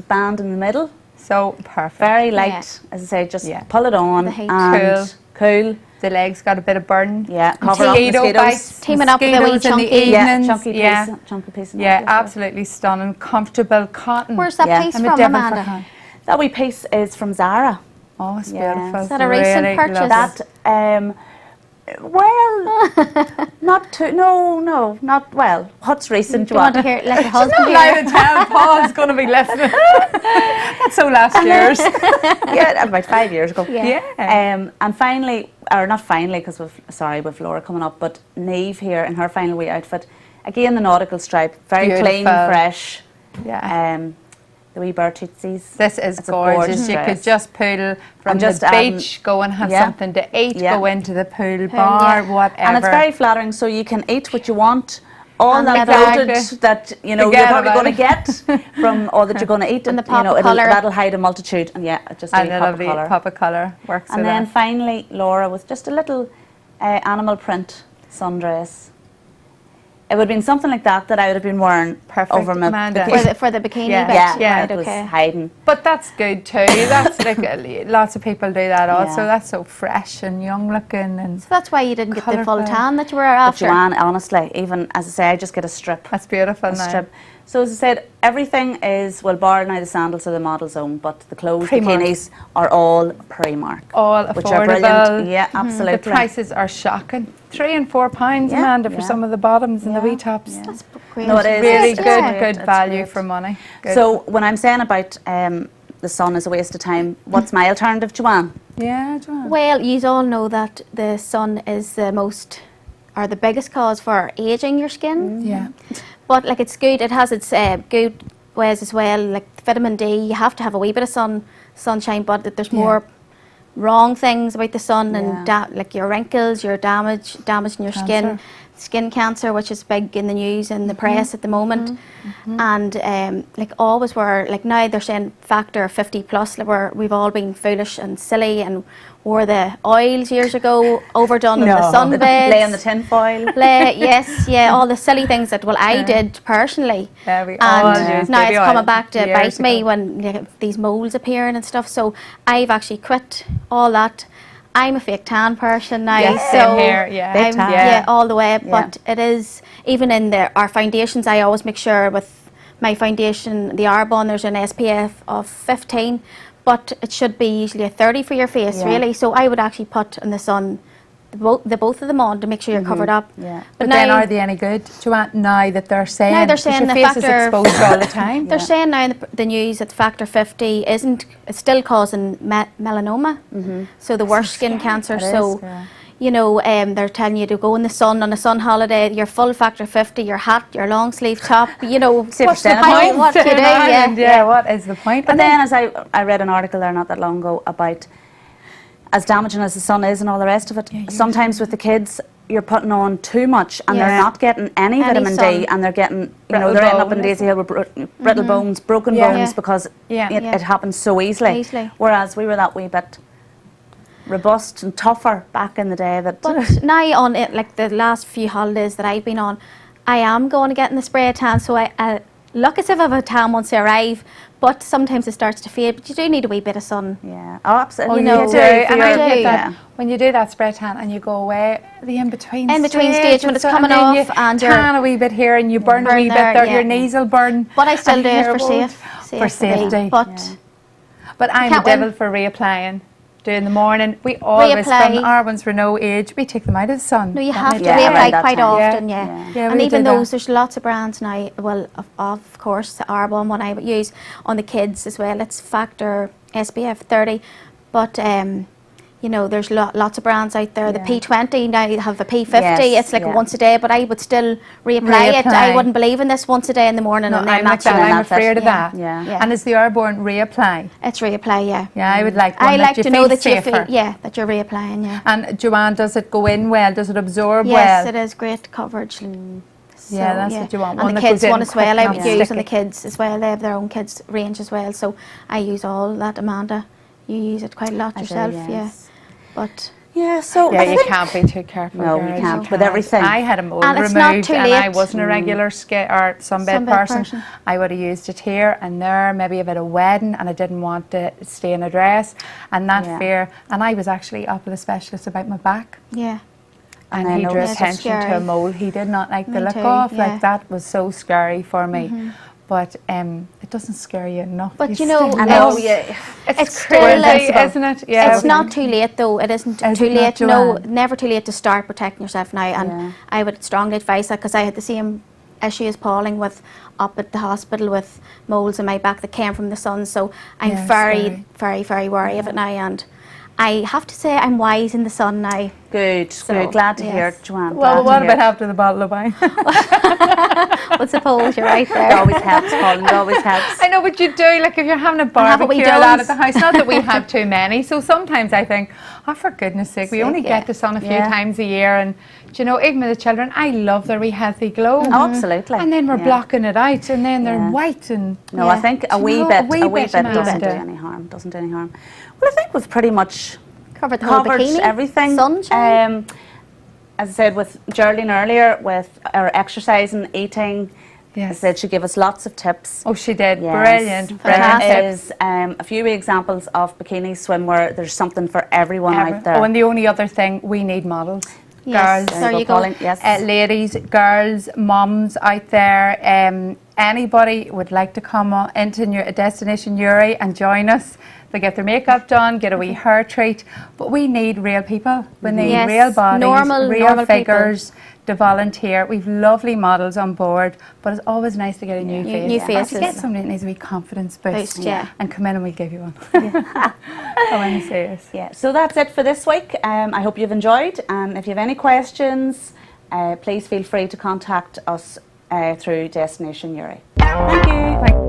band in the middle. So perfect. Very light, as I say, just Yeah. pull it on The heat. and cool. The legs got a bit of burn. Yeah, cover up Mosquito mosquitoes. bites, Teaming up with a wee mosquitoes in the chunky- Yeah, evenings. chunky piece, Yeah, chunky piece. in yeah, that as well. absolutely stunning, comfortable cotton. Where's that Yeah. piece I'm a from, devil for Amanda? cotton. That wee piece is from Zara. Oh, it's Yeah. beautiful. Is that a recent Really purchase? lovely. That, well, not too, no, not, well, what's recent, Do you want to JoAnne? hear? Let your I'm husband not hear. allowed to tell. Paul's going to be listening. That's so last year's. Yeah, about 5 years ago. Yeah. And finally, or not finally, because we've Laura coming up, but Neve here in her final wee outfit. Again, the nautical stripe, very clean, Beautiful. fresh. Yeah. The wee bird tootsies. This is It's a gorgeous. You dress. could just pull from And just the adding- beach, go and have yeah. something to eat, Yeah. go into the pool bar, yeah. whatever. And it's very flattering, so you can eat what you want. All And that never- bloated that you know Forget you're probably about going to get from all that you're going to eat, And the you pop know of colour. that'll hide a multitude, and yeah, just a and wee a pop of lovely colour. pop of colour works And with then that. finally, Laura with just a little animal print sundress. It would have been something like that I would have been wearing Perfect, over my Amanda. bikini. For the bikini Yeah. bit. Yeah, Yeah. Right, it was okay. hiding. But that's good too. That's like lots of people do that also. Yeah. That's so fresh and young looking, and So that's why you didn't get the full Colourful. tan that you were But after. JoAnne, honestly, even as I say, I just get a strip. that's beautiful. A now. strip. So as I said, everything is, well, bar now the sandals are the model's own, but the clothes, Primark. bikinis are all Primark. All which are affordable. brilliant. Yeah, The absolutely. prices are shocking. £3 and £4, Yeah, Amanda, for yeah. some of the bottoms and the Yeah, wee tops. yeah. That's great. No, it is. Really It's good, great, good it's value great. for money. Good. So when I'm saying about the sun is a waste of time, what's my alternative, JoAnne? yeah, JoAnne. Well, you all know that the sun is the most, or the biggest cause for aging your skin. Yeah. But like it's good, it has its good ways as well. Like vitamin D, you have to have a wee bit of sunshine, but there's Yeah. wrong things about the sun, and Yeah. like your wrinkles, your damaging your skin cancer, which is big in the news and the press at the moment. And like always were, like now they're saying factor 50 plus, like we've all been foolish and silly and wore the oils years ago, overdone in the sunbeds. Lay on the tin foil. Yes, yeah, all the silly things that, well, I did personally. Yeah, we all And used now baby it's coming oil back to years bite me ago. when these moles appearing and stuff. So I've actually quit all that. I'm a fake tan person now, Yes, so same here, yeah. I'm, Big tan. yeah, all the way. Yeah. But it is, even in our foundations, I always make sure with my foundation, the Arbonne, there's an SPF of 15, but it should be usually a 30 for your face, Yeah. really. So I would actually put in the sun the both of them on to make sure you're covered up. Yeah. But then are they any good, JoAnne, now that they're saying, Now they're 'cause saying your the face is factor- exposed all the time? They're saying now in the news that factor 50 it's still causing melanoma, so the worst skin cancer. It is, So, yeah. you know, they're telling you to go in the sun on a sun holiday, your full factor 50, your hat, your long sleeve top, you know. Safe What's the percent. point? What you do? In Ireland, Yeah. what is the point? But then, as I read an article there not that long ago about as damaging as the sun is and all the rest of it, sometimes with the kids you're putting on too much and they're Yeah. not getting any vitamin sun. D, and they're getting, you know, Brittle they're ending up in bones. Daisy Hill with brittle bones, broken Yeah. bones, Yeah. because Yeah. it happens so easily. Easily. Whereas we were that wee bit robust and tougher back in the day. That But now on it, like the last few holidays that I've been on, I am going to get in the spray tan, so I look as if I have a tan once I arrive, but sometimes it starts to fade, but you do need a wee bit of sun. yeah, oh, absolutely. You know, You do, and for and I your- do. I get that yeah. when you do that spray tan and you go away, the in-between In-between stage when it's coming and then off you and you're- tan a wee bit here and you burn a Burn wee there, bit there, yeah. your knees will burn. But I still and do it your for hair for for safety. But Yeah. But I'm a can't win. devil for reapplying. Do in the morning. We always, Reapply. from our ones were no age, we take them out of the sun. no, you That have makes to Yeah, sense. around reapply that quite time. often, Yeah. yeah. Yeah, And we even do those, that. there's lots of brands now, well, of course, the Arbonne one I would use on the kids as well, it's factor SPF 30, but you know, there's lots of brands out there. The Yeah. P20, now you have the P50, Yes, it's like yeah. once a day, but I would still reapply it. I Reapply. wouldn't believe in this once a day in the morning No, and then I'm like that's that. it. and I'm that's it. afraid of Yeah. that. Yeah. Yeah. And is the Arbonne reapply? It's reapply, yeah. Yeah, I would like one I that like you to feel know that safer. you feel, yeah, that you're reapplying, yeah. And JoAnne, does it go in well? Does it absorb Yes, well? it is great coverage. So, Yeah, that's what you want, one And the that goes kids in one as well. quick I enough would to use stick on the it. kids as well. They have their own kids range as well. So I use all that. Amanda, you use it quite a lot I do, yourself, yes. yeah. But Yeah, so Yeah, I you think- can't be too careful. No, you girls, can't, with everything. I had a mole And it's not removed too and I late. wasn't a regular sunbed Sunbed person. person. I would have used it here and there, maybe about a wedding, and I didn't want to stay in a dress. And that Yeah. fear, and I was actually up with a specialist about my back. yeah, And And I he know drew it's attention to a scary. mole. He did not like the Me look too, of. yeah. Like, that was so scary for me. But it doesn't scare you enough. But you know, still I know, it's- yeah. it's crazy, still like, isn't it? Yeah. it's not too late though. It isn't Is too it not, late. No, JoAnne? never too late to start protecting yourself now. And Yeah. I would strongly advise that because I had the same issue as Pauline with up at the hospital with moles in my back that came from the sun. So I'm Yeah, very, scary. very, very wary of it now. And I have to say I'm wise in the sun now. Good, good. Glad to hear it, yes. JoAnne. Well, glad what to hear about it. after the bottle of wine? But suppose you're right It there. always helps, Pauline. It always helps. I know, but you do, like if you're having a have a wee barbecue or that at dose. the house, not that we have too many, so sometimes I think, oh, for goodness sake, we only yeah. get the sun a few Yeah. times a year, and do you know, even with the children, I love their wee healthy glow. Oh, absolutely. And then we're Yeah. blocking it out, and then they're Yeah. white, and No, Yeah. I think a Do you wee know, bit, a wee bit, doesn't do Amanda. any harm. Doesn't do any harm. Well, I think we've pretty much Covered the whole covered bikini. everything. Sunshine. As I said with Geraldine earlier, with our exercising, eating, I Yes. said she gave us lots of tips. oh, she did, Yes. brilliant, There Fantastic. is a few examples of bikini swimwear. There's something for everyone out there. Oh, and the only other thing, we need models. Yes, Girls, there go, you go. Pauline. Yes. ladies, girls, mums out there, anybody would like to come into Destination Uri and join us. They get their makeup done, get a wee hair treat, but we need real people. We need Yes, real bodies, normal real people. figures to volunteer. We've lovely models on board, but it's always nice to get a new face. New And if you get faces. somebody that needs a wee confidence boost, Boost, yeah. and come in and we'll give you one. I want to say it. Yeah, so that's it for this week. I hope you've enjoyed. If you have any questions, please feel free to contact us through Destination Uri. Thank you.